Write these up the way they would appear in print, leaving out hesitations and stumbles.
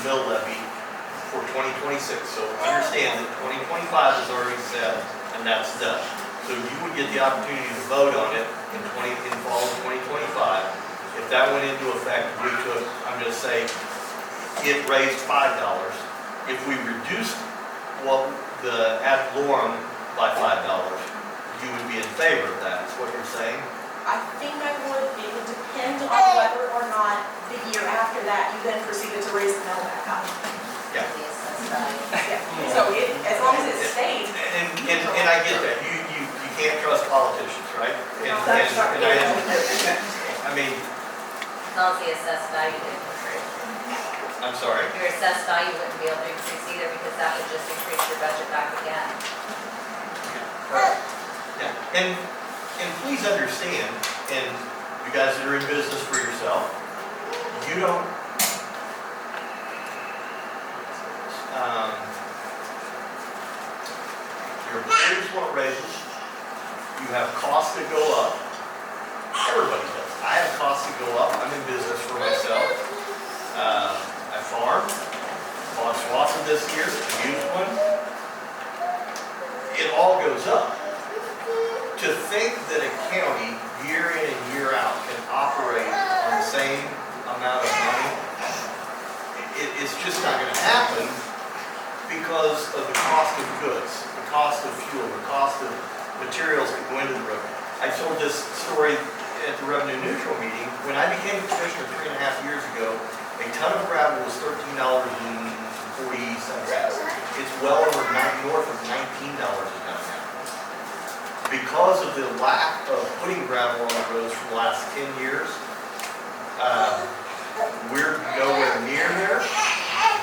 mill levy for 2026. So understand that 2025 is already set, and that's done. So you would get the opportunity to vote on it in fall of 2025. If that went into effect, we took, I'm going to say, it raised $5. If we reduced what the ad valorem by $5, you would be in favor of that, is what you're saying? I think I would. It would depend on whether or not the year after that you then proceeded to raise the mill back up. Yeah. So as long as it stayed. And I get that. You can't trust politicians, right? I mean, As long as the assessed value didn't increase. I'm sorry. Your assessed value wouldn't be able to increase either because that would just increase your budget back again. Yeah. And please understand, and you guys that are in business for yourself, you don't your employees want raises, you have costs that go up. Everybody does. I have costs that go up. I'm in business for myself. I farm. Bought swaths of this year, used one. It all goes up. To think that a county, year in and year out, can operate on the same amount of money, it's just not going to happen because of the cost of goods, the cost of fuel, the cost of materials that go into the road. I told this story at the revenue neutral meeting. When I became a commissioner 3.5 years ago, a ton of gravel was $13.40. It's well over north of $19 a ton now. Because of the lack of putting gravel on the roads for the last 10 years, we're nowhere near there,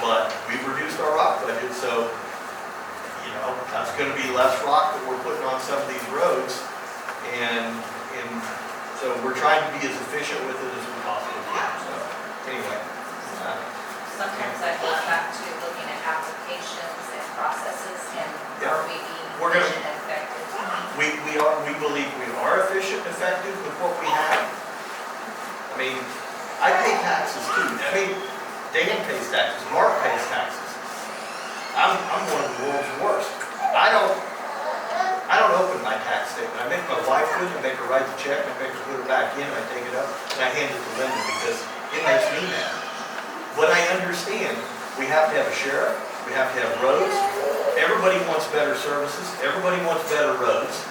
but we've reduced our rock budget, so that's going to be less rock that we're putting on some of these roads, and so we're trying to be as efficient with it as we possibly can. So anyway. Sometimes that goes back to looking at applications and processes and are we being efficient and effective? We believe we are efficient and effective with what we have. I mean, I pay taxes too. I mean, Dan pays taxes, Mark pays taxes. I'm one of the world's worst. I don't open my tax statement. I make my wife do it. I make her write the check. I make her put it back in. I take it up and I hand it to Linda because it makes me mad. But I understand we have to have a sheriff. We have to have roads. Everybody wants better services. Everybody wants better roads.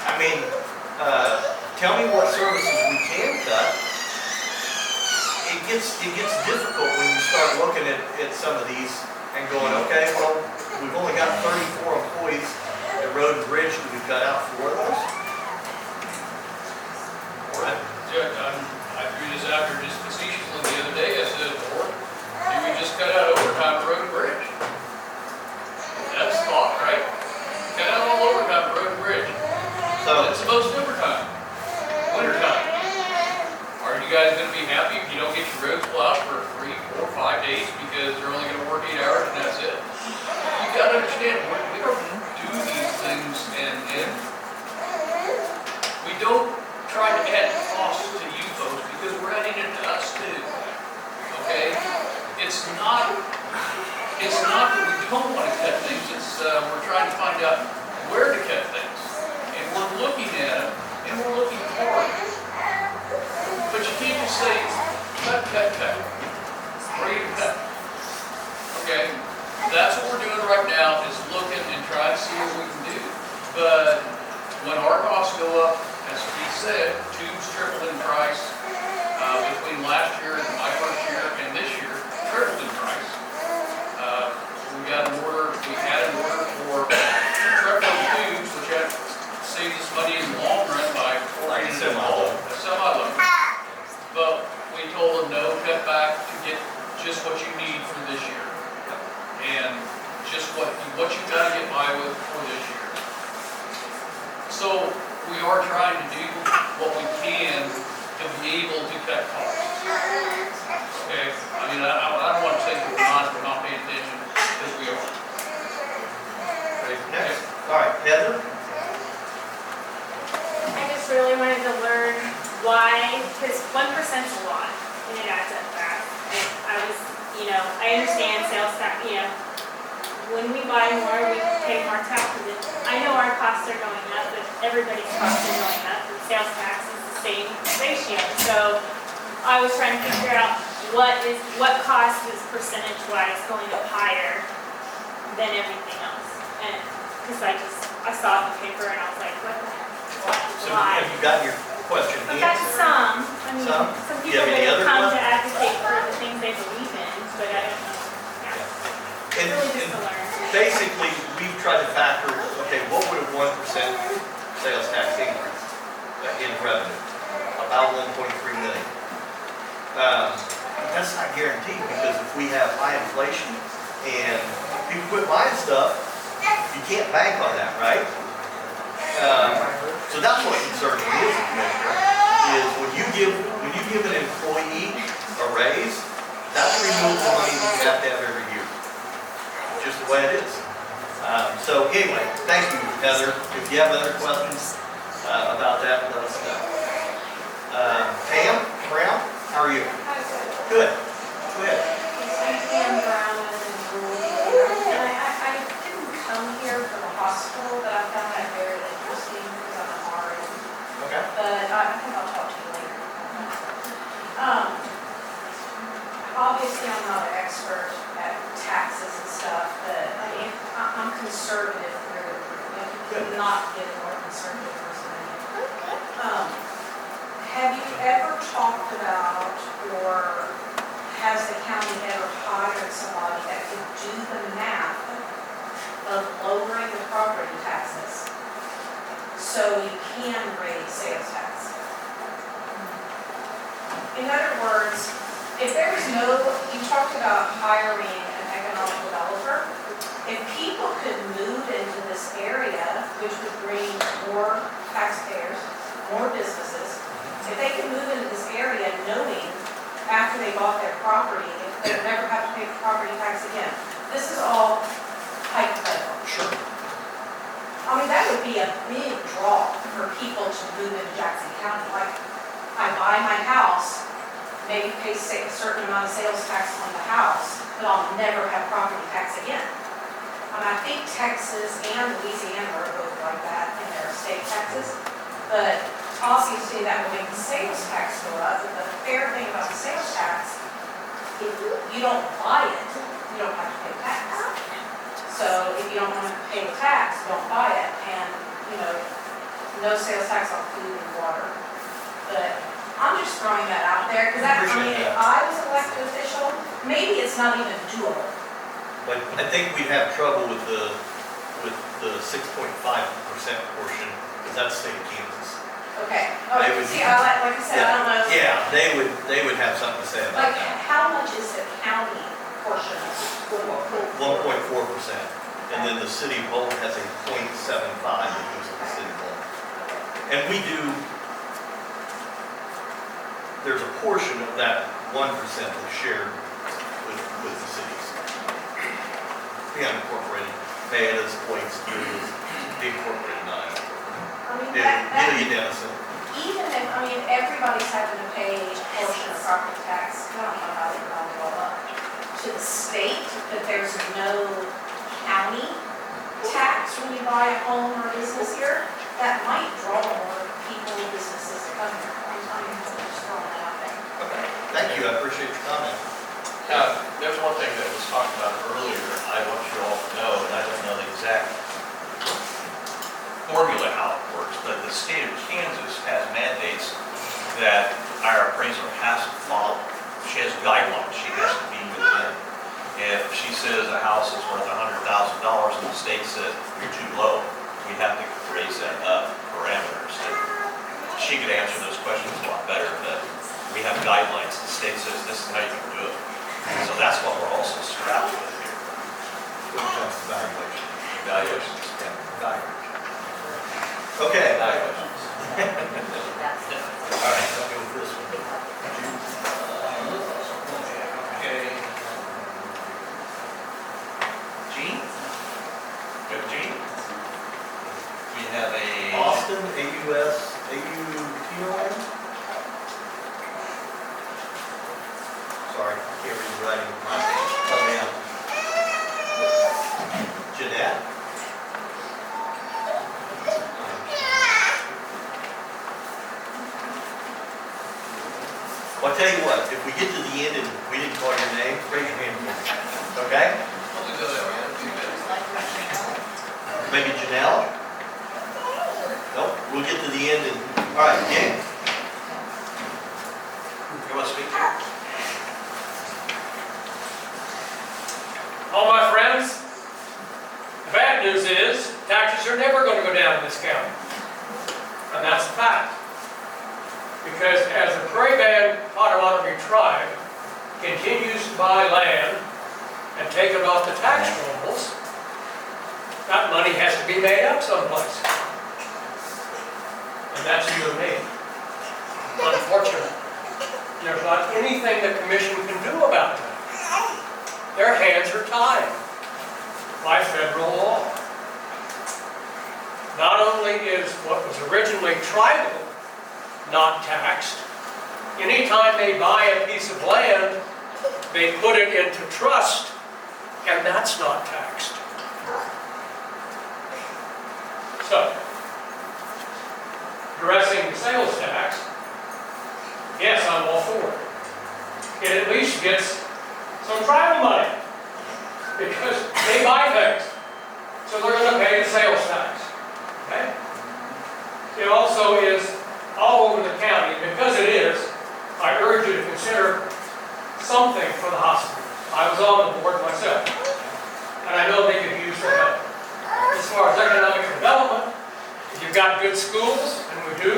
I mean, tell me what services we can cut. It gets difficult when you start looking at some of these and going, okay, well, we've only got 34 employees at Road and Bridge. Do we cut out 4 of those? Right. Judge, I threw this out here just facetiously the other day. I said, Lord, do we just cut out overtime at Road and Bridge? That's the thought, right? Cut out all overtime at Road and Bridge. So it's the most overtime. Wintertime. Are you guys going to be happy if you don't get your roads plowed for 3, 4, 5 days because they're only going to work 8 hours and that's it? You got to understand, we don't do these things and we don't try to add costs to you folks because we're adding it to us too. Okay? It's not that we don't want to cut things, it's we're trying to find out where to cut things. And we're looking at them and we're looking hard. But you can't just say, cut. Free to cut. Okay? That's what we're doing right now is looking and trying to see what we can do. But when our costs go up, as he said, tubes tripled in price between last year and my first year and this year, tripled in price. We had an order for truckload tubes, which saves us money in the long run by like a semi-load. But we told them no, cut back to get just what you need for this year. And just what you got to get by with for this year. So we are trying to do what we can to be able to cut costs. Okay? I mean, I don't want to say we're not paying attention, because we are. Next. All right, Heather? I just really wanted to learn why, because 1% is a lot, and it adds up fast. understand sales tax, when we buy more, we pay more taxes. I know our costs are going up, but everybody's costs are going up, and sales tax is the same ratio. So I was trying to figure out what cost is percentage-wise going up higher than everything else. And, because I saw it in the paper and I was like, what the heck? So Why? have you gotten your question I've got answered? some, I mean, Some? some Do you people have any that other come to questions? advocate for the things they believe in, but I don't know. Yeah. And- Really just and to learn. Basically, we've tried to factor, okay, what would a 1% sales tax increase in revenue? About 1.3 million. That's not guaranteed, because if we have high inflation and people quit buying stuff, you can't bank on that, right? So that's what concerns me as a commissioner, is when you give an employee a raise, that's renewable money that you have to have every year. Just the way it is. So anyway, thank you, Heather. If you have other questions about that, let us know. Pam Brown, how are you? Good. Go ahead. I'm Pam Brown, I'm in rural, and I didn't come here for the hospital, but I found that very interesting because I'm an RN. Okay. But I think I'll talk to you later. Obviously, I'm not an expert at taxes and stuff, but I mean, I'm conservative through. You could not get a more conservative person than me. Have you ever talked about, or has the county ever hired somebody that could do the math of lowering the property taxes so you can raise sales tax? In other words, if there's no, you talked about hiring an economic developer, if people could move into this area, which would bring more taxpayers, more businesses, if they could move into this area knowing after they bought their property, they would never have to pay property tax again. This is all hypothetical. Sure. I mean, that would be a big draw for people to move into Jackson County. Like, I buy my house, maybe pay a certain amount of sales tax on the house, but I'll never have property tax again. And I think Texas and Louisiana are both like that in their state taxes. But obviously that will make the sales tax go up. But the fair thing about the sales tax, if you don't buy it, you don't have to pay tax. So if you don't want to pay the tax, don't buy it. And, no sales tax on food and water. But I'm just throwing that out there, because if I was an elected official, maybe it's not even doable. But I think we'd have trouble with the 6.5% portion, because that's state of Kansas. Okay. They would- See, like I said, I don't know. Yeah, they would have something to say about Like, that. how much is the county portion? 1.4%. And then the city of Bolton has a 0.75 that goes to the city of Bolton. And we do, there's a portion of that 1% that's shared with the cities. We have incorporated Betas, Points, Gillies, the incorporated 9. I mean, Gilly, Dennison. even if, everybody's having to pay a portion of property tax, I don't know how they're going to go up to the state, but there's no county tax when you buy a home or business here, that might draw more people and businesses to come here. I'm just throwing that out there. Okay, thank you, I appreciate your comment. There's one thing that was talked about earlier, I want you all to know, and I don't know the exact formula how it works, but the state of Kansas has mandates that our appraiser has to follow. She has guidelines she has to be within. If she says a house is worth $100,000 and the state says you're too low, we have to raise that up parameters. And she could answer those questions a lot better, but we have guidelines. The state says this is how you can do it. So that's what we're also strapped with here. When it comes to valuation. Valuations. Yeah, valuation. Okay. Valuations. All right, I'll go with this one. Okay. Gene? We have Gene? We have a... Austin, AUS, AUTON? Sorry, I can't read the writing. My name. Well, I'll tell you what, if we get to the end and we didn't call your name, raise your hand. Okay? Only go that way, I don't do that. Maybe Janelle? Nope, we'll get to the end and, all right, Dan? You want to speak? All my friends, the bad news is taxes are never going to go down in this county. And that's a fact. Because as the Prairie Band Potawatomi tribe continues to buy land and take it off the tax rolls, that money has to be made up someplace. And that's you and me. Unfortunately, there's not anything the commission can do about that. Their hands are tied by federal law. Not only is what was originally tribal not taxed, anytime they buy a piece of land, they put it into trust, and that's not taxed. So, addressing the sales tax, yes, I'm all for it. It at least gets some tribal money, because they buy things, so they're going to pay the sales tax. Okay? It also is all over the county. Because it is, I urge you to consider something for the hospital. I was on the board myself, and I know they could use the help. As far as economic development, if you've got good schools, and we do,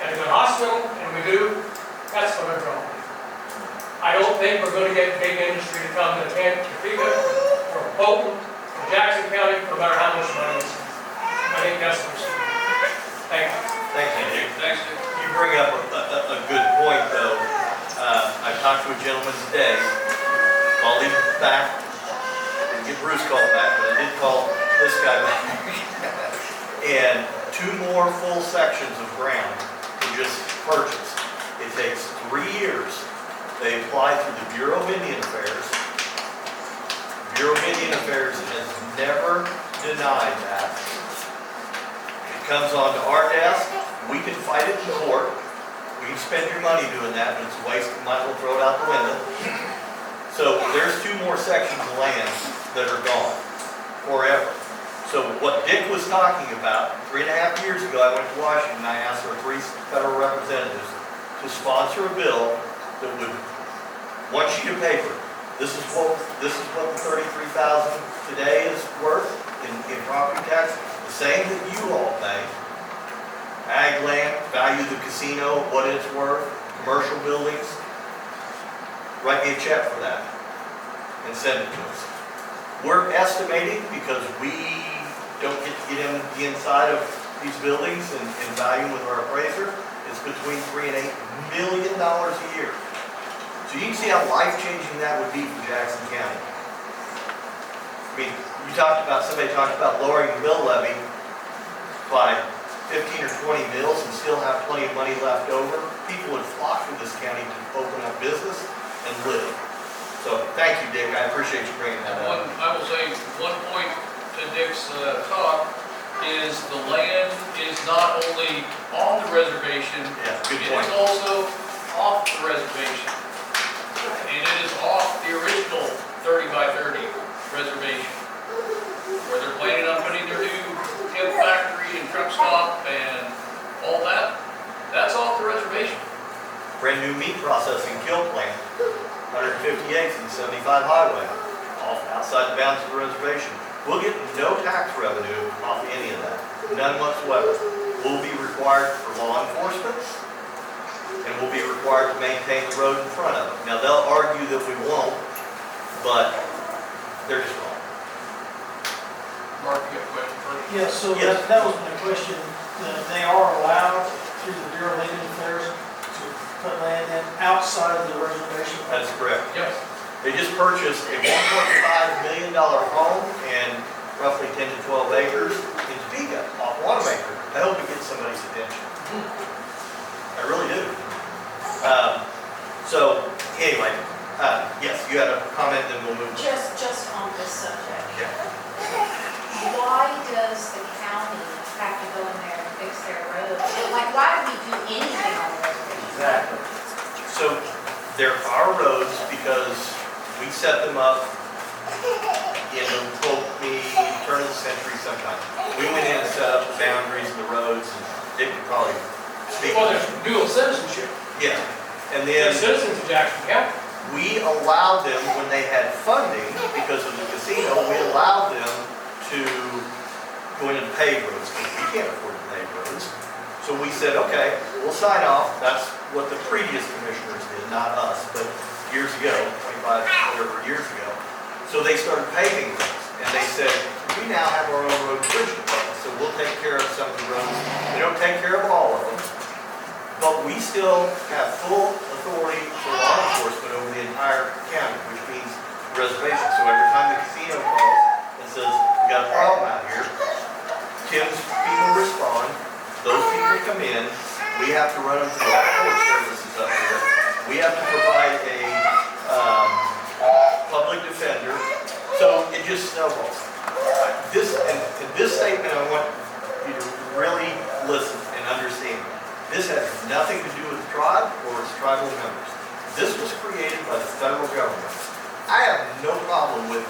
and a good hospital, and we do, that's what I'm drawing. I don't think we're going to get big industry to come to Topeka or Bolton or Jackson County, no matter how much money we spend. I think that's what we're seeing. Thank you. Thank you, Dick. Thanks, Dick. You bring up a good point, though. I talked to a gentleman today, called him back, didn't get Bruce called back, but I did call this guy back. And 2 more full sections of ground to just purchase. It takes 3 years. They apply through the Bureau of Indian Affairs. Bureau of Indian Affairs has never denied that. It comes onto our desk. We can fight it in court. We can spend your money doing that, but it's a waste. We might as well throw it out the window. So there's 2 more sections of land that are gone forever. So what Dick was talking about, 3.5 years ago, I went to Washington and I asked our 3 federal representatives to sponsor a bill that would, 1 sheet of paper, this is what the $33,000 today is worth in property tax, the same that you all pay. Ag land, value of the casino, what it's worth, commercial buildings. Write me a check for that and send it to us. We're estimating, because we don't get to get in the inside of these buildings and value with our appraiser, it's between $3 and $8 million a year. So you can see how life-changing that would be for Jackson County. I mean, somebody talked about lowering the mill levy by 15 or 20 mills and still have plenty of money left over. People would flock to this county to open up business and live. So thank you, Dick. I appreciate you bringing that up. I will say, one point to Dick's talk is the land is not only on the reservation, Yeah, good it point. is also off the reservation. And it is off the original 30 by 30 reservation, where they're planning on putting their new hemp factory and truck stop and all that. That's off the reservation. Brand new meat processing kill plant, 158th and 75 highway, off outside the bounds of the reservation. We'll get no tax revenue off any of that, none whatsoever. We'll be required for law enforcement, and we'll be required to maintain the road in front of it. Now, they'll argue that we won't, but they're just wrong. Mark, you have a question first? Yeah, so Yes. that was my question. They are allowed through the Bureau of Indian Affairs to put land in outside of the reservation? That's correct. Yes. They just purchased a $1.5 million home and roughly 10 to 12 acres in Topeka, off Wanamaker. I hope it gets somebody's attention. I really do. So anyway, yes, you had a comment, then we'll move. Just on this subject, Yeah. Why does the county have to go in there and fix their roads? Like, why do we do anything on the reservation? Exactly. So They're our roads because we set them up in the, quote me, turn of the century sometime. We went in and set up the boundaries of the roads, and Dick could probably speak. Well, there's dual citizenship. Yeah, and They're then citizens of Jackson County. we allowed them, when they had funding, because of the casino, we allowed them to go in and pave roads, because we can't afford to pave roads. So we said, okay, we'll sign off. That's what the previous commissioners did, not us, but years ago, 25, whatever years ago. So they started paving roads, and they said, we now have our own road and bridge department, so we'll take care of some of the roads. We don't take care of all of them, but we still have full authority for law enforcement over the entire county, which means reservation. So every time the casino calls and says, we got a problem out here, Tim's people respond, those people come in, we have to run them through our court services up here. We have to provide a public defender, so it just snowballs. This statement, I want you to really listen and understand. This has nothing to do with the tribe or its tribal members. This was created by the federal government. I have no problem with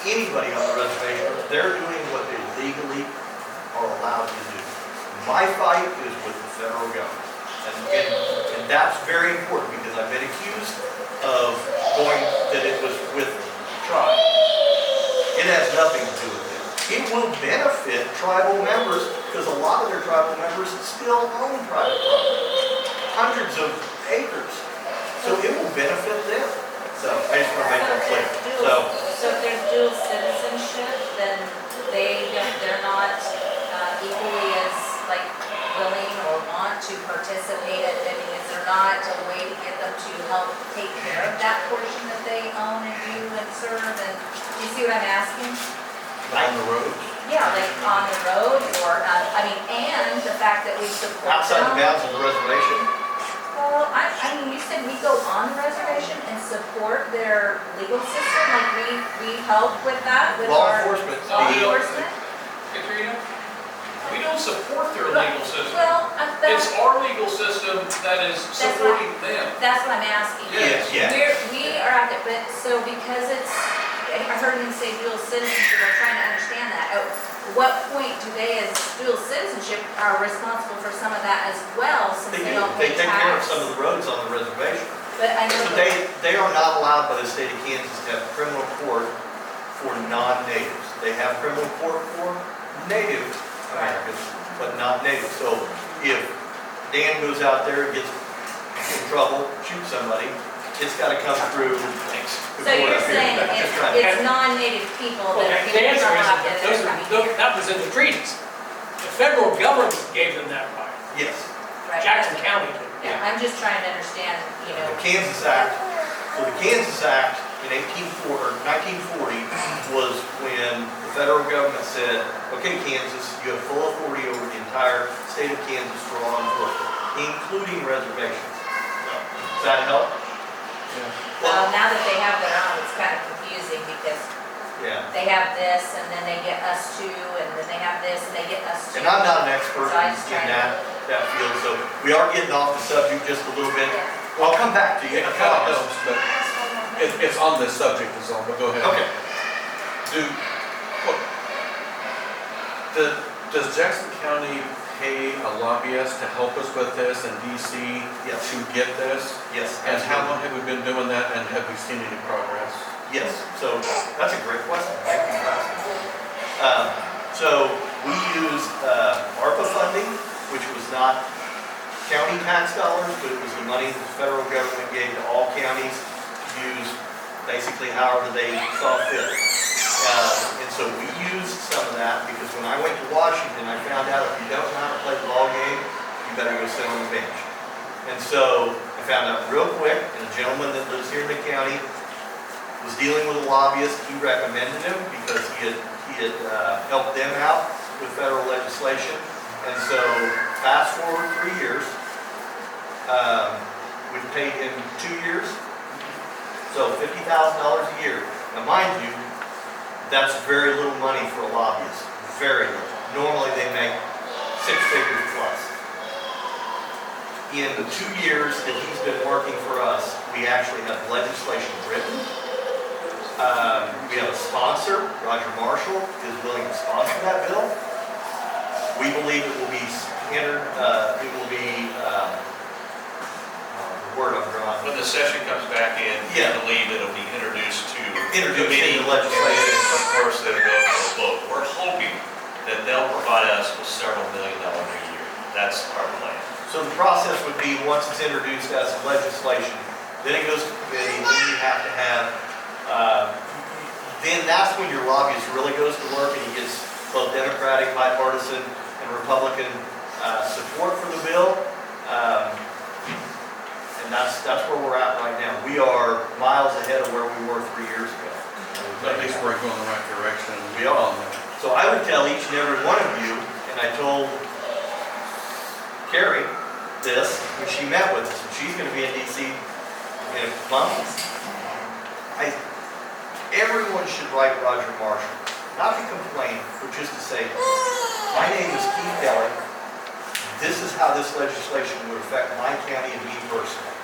anybody on the reservation. They're doing what they legally are allowed to do. My fight is with the federal government. And that's very important because I've been accused of going that it was with the tribe. It has nothing to do with it. It will benefit tribal members because a lot of their tribal members still own private property. Hundreds of acres. So it will benefit them. So I just want to make that clear. So if there's dual citizenship, then they're not equally as like willing or want to participate in, I mean, is there not a way to get them to help take care of that portion that they own and do and serve, and, do you see what I'm asking? On the roads? Yeah, like on the road, or, I mean, and the fact that we support them. Outside the bounds of the reservation, Well, I mean, you said we go on the reservation and support their legal system, like we help with that, with law our enforcement, law the, enforcement? Katrina, we don't support their legal system. Well, It's our legal system that is supporting them. that's what I'm asking. Yes, yeah. We are out there, but so because it's, I heard him say dual citizenship, I'm trying to understand that. At what point do they, as dual citizenship, are responsible for some of that as well, since they they do, don't they pay take care of tax? some of the roads on the reservation. But I know So that, they are not allowed by the state of Kansas to have criminal court for non-natives. They have criminal court for Native Americans, but not native. So if Dan goes out there and gets in trouble, shoots somebody, it's gotta come through. so you're saying it's non-native people Well, that are the getting answer trouble out is, there that are coming here? that was in the treaties. The federal government gave them that right. Yes. Right. Jackson County did. Yeah, I'm just trying to understand, you know. The Kansas Act, so the Kansas Act in 1940 was when the federal government said, okay, Kansas, you have full authority over the entire state of Kansas for law enforcement, including reservations. Does that help? Well, now that they have their own, it's kind of confusing because Yeah. they have this and then they get us too, and then they have this and they get us too. And I'm not an expert So I in just try to- that field, so we are getting off the subject just a little bit. I'll come back to you. It kind of helps, but it's on this subject is all, but go ahead. Okay. Does Jackson County pay a lobbyist to help us with this in DC Yes. to get this? Yes. And how long have we been doing that, and have we seen any progress? Yes, so that's a great question. Thank you for asking. So we used ARPA funding, which was not county tax dollars, but it was the money that the federal government gave to all counties to use basically however they saw fit. And so we used some of that because when I went to Washington, I found out if you don't know how to play the ball game, you better go sit on the bench. And so I found out real quick, and a gentleman that lives here in the county was dealing with a lobbyist. He recommended him because he had helped them out with federal legislation. And so fast forward 3 years, we've paid him 2 years, so $50,000 a year. Now mind you, that's very little money for a lobbyist, very little. Normally they make 6 figures plus. in the 2 years that he's been working for us, we actually have legislation written. We have a sponsor, Roger Marshall, is willing to sponsor that bill. We believe it will be entered, it will be, the word I'm drawing. When the session comes back in, we Yeah. believe it'll be introduced to Introduced committee, into legislation. and of course, it'll go for a vote. We're hoping that they'll provide us with several $1 million a year. That's our plan. So the process would be, once it's introduced as legislation, then it goes to committee, then you have to have, then that's when your lobbyist really goes to work and he gets both Democratic, bipartisan, and Republican support for the bill. And that's where we're at right now. We are miles ahead of where we were 3 years ago. At least we're going the right direction. We are. So I would tell each and every one of you, and I told Carrie this when she met with us, and she's going to be in DC in a month. Everyone should write Roger Marshall, not to complain, but just to say, my name is Keith Kelly. This is how this legislation would affect my county and me personally.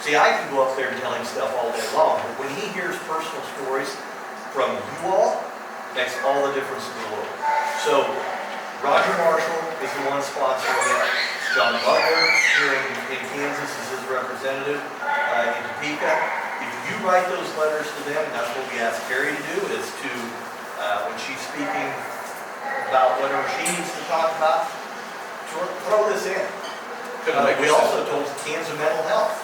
See, I can go up there and tell him stuff all day long, but when he hears personal stories from you all, it makes all the difference in the world. So, Roger Marshall is the one sponsoring it. John Butler here in Kansas is his representative in Topeka. If you write those letters to them, and that's what we asked Carrie to do, is to, when she's speaking about whatever she needs to talk about, throw this in. We also told Kansas Mental Health.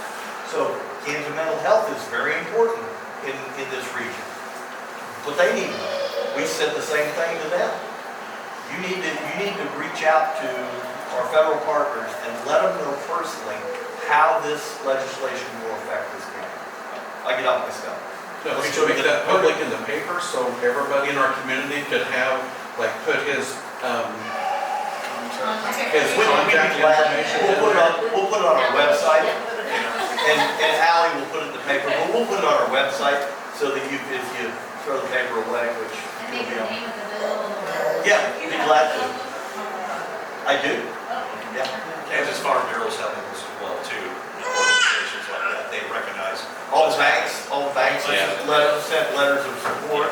So Kansas Mental Health is very important in this region. But they need to know. We said the same thing to them. You need to reach out to our federal partners and let them know personally how this legislation will affect this county. I get off my stuff. No, we should make that public in the paper so everybody in our community could have, like, put his contact information in there. We'll put it on our website, and Ally will put it in the paper, but we'll put it on our website so that if you throw the paper away, which And will maybe be the on. name of the bill. Yeah, be glad to. I do. Yeah. Kansas Farm Bureau's helping us as well too. Organizations like that, they recognize. All the banks Yeah. sent letters of support.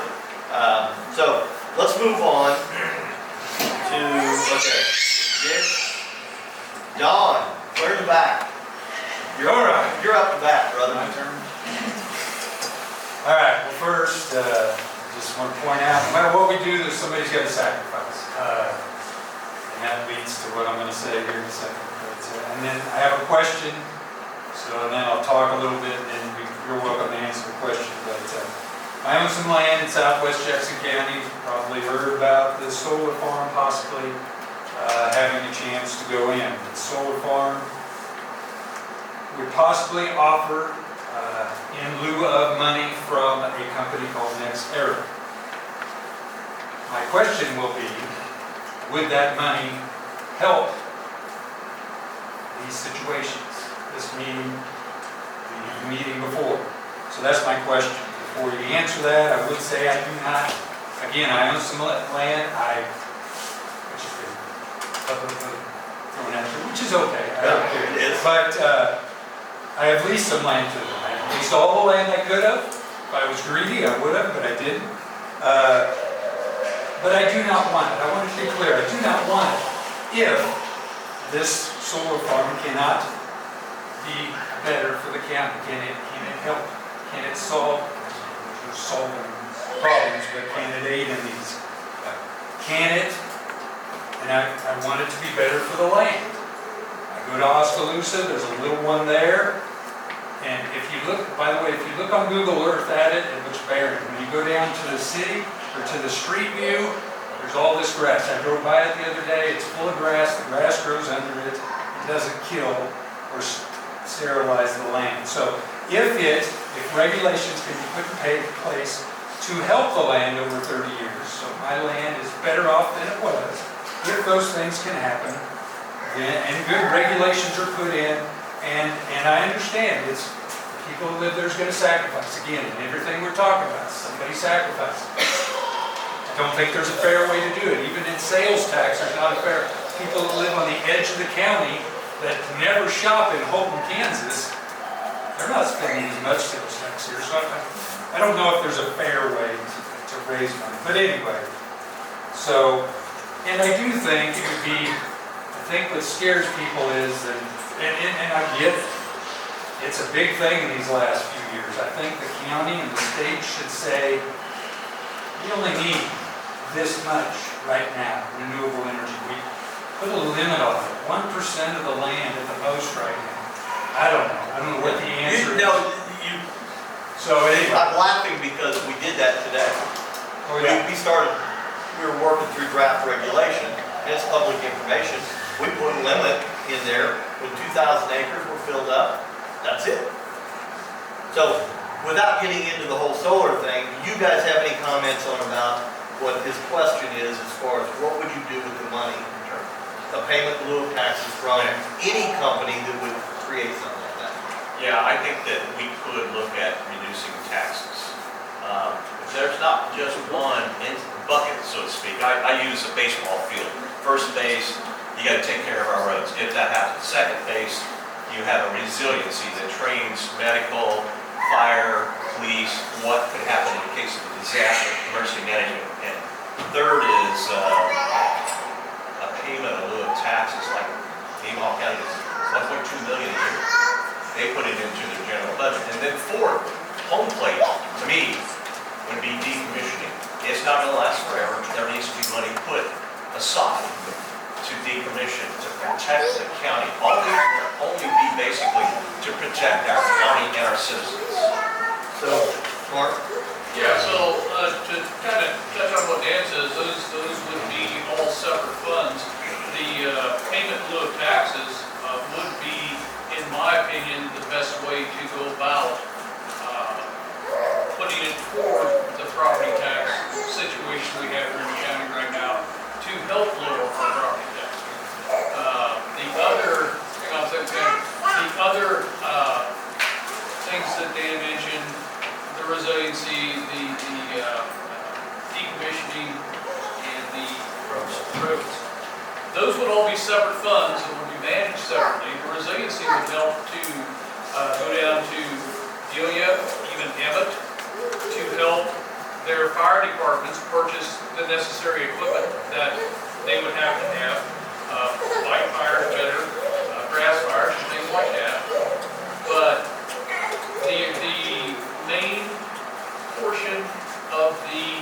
So let's move on to, okay, Dick, Don, clear the back. You're all right. You're up the bat, brother. My turn. All right, well, first, just want to point out, no matter what we do, somebody's got to sacrifice. And that leads to what I'm going to say here in a second. But, and then I have a question, so then I'll talk a little bit, and then you're welcome to answer the question. But I own some land in southwest Jackson County. You've probably heard about the solar farm possibly having a chance to go in. The solar farm would possibly offer in lieu of money from a company called NextEra. My question will be, would that money help these situations? This meeting, the meeting before. So that's my question. Before you answer that, I would say I do not, again, I own some land, which has been publicly thrown out there, which is okay, I don't care. It is. But I have leased some land to them. I leased all the land I could have. If I was greedy, I would have, but I didn't. But I do not want it. I want to be clear. I do not want it if this solar farm cannot be better for the county. Can it help? Can it solve problems, but can it aid in these? Can it? And I want it to be better for the land. I go to Oskaloosa, there's a little one there. And if you look, by the way, if you look on Google Earth at it, it looks barren. When you go down to the city or to the street view, there's all this grass. I drove by it the other day, it's full of grass, the grass grows under it. It doesn't kill or sterilize the land. So if regulations can be put in place to help the land over 30 years, so my land is better off than it was, if those things can happen, and good regulations are put in, and I understand it's people who live there is going to sacrifice. Again, in everything we're talking about, somebody sacrifices. I don't think there's a fair way to do it. Even in sales tax, there's not a fair. People that live on the edge of the county that never shop in Holton, Kansas, they're not spending as much sales tax here. So I don't know if there's a fair way to raise money. But anyway, so, and I do think it would be, I think what scares people is that, and I get it, it's a big thing in these last few years. I think the county and the state should say, we only need this much right now, renewable energy. We put a limit on it, 1% of the land at the most right now. I don't know what the answer is. So anyway. I'm laughing because we did that today. Oh, yeah. We were working through draft regulation, and it's public information. We put a limit in there, when 2,000 acres were filled up, that's it. So, without getting into the whole solar thing, you guys have any comments on about what his question is as far as what would you do with the money? A payment in lieu of taxes from any company that would create something like that. Yeah, I think that we could look at reducing taxes. There's not just one bucket, so to speak. I use a baseball field. First base, you gotta take care of our roads. If that happens, second base, you have a resiliency that trains medical, fire, police, what could happen in the case of a disaster, emergency management. And third is a payment in lieu of taxes, like Nemaha County is 1.2 million a year. They put it into their general budget. And then fourth, home plate, to me, would be decommissioning. It's not gonna last forever. There needs to be money put aside to decommission, to protect the county. Only be basically to protect our county and our citizens. So, Mark? Yeah, so to kind of touch on what Dan says, those would be all separate funds. The payment in lieu of taxes would be, in my opinion, the best way to go about putting it toward the property tax situation we have here in the county right now to help lower our property tax. The other things that Dan mentioned, the resiliency, the decommissioning, and the roads. Those would all be separate funds and would be managed separately. The resiliency would help to go down to Delia, even Emmett, to help their fire departments purchase the necessary equipment that they would have to have, fight fires better, grass fires, and things like that. But the main portion of the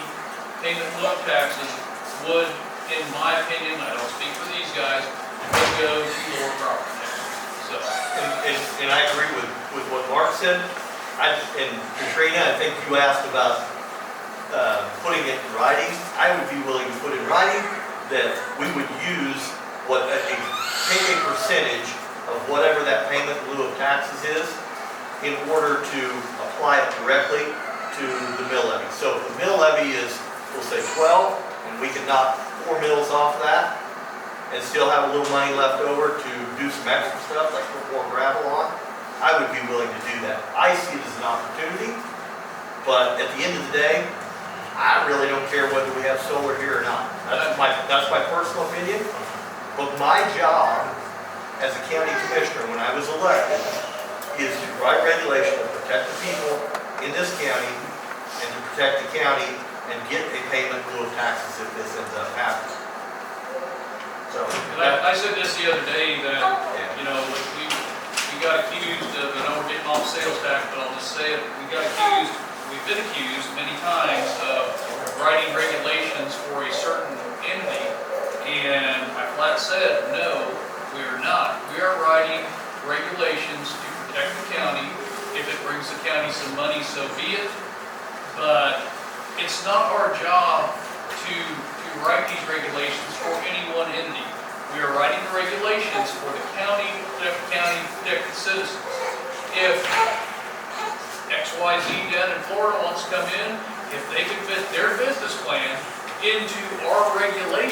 payment in lieu of taxes would, in my opinion, I don't speak for these guys, would go to lower property taxes. So, and I agree with what Mark said. And Katrina, I think you asked about putting it in writing. I would be willing to put in writing that we would use take a percentage of whatever that payment in lieu of taxes is in order to apply it directly to the mill levy. So if the mill levy is, we'll say 12, and we can knock 4 mills off that and still have a little money left over to do some extra stuff like put more gravel on, I would be willing to do that. I see it as an opportunity, but at the end of the day, I really don't care whether we have solar here or not. That's my personal opinion. But my job as a county commissioner when I was elected is to write regulation to protect the people in this county and to protect the county and get a payment in lieu of taxes if this ends up happening. So I said this the other day that, you know, we got accused of, I know we're getting off sales tax, but I'll just say it, we've been accused many times of writing regulations for a certain entity, and I flat said, no, we are not. We are writing regulations to protect the county. If it brings the county some money, so be it. But it's not our job to write these regulations for any one entity. We are writing the regulations for the county, protect the county, protect the citizens. If XYZ down in Florida wants to come in, if they can fit their business plan into our regulation,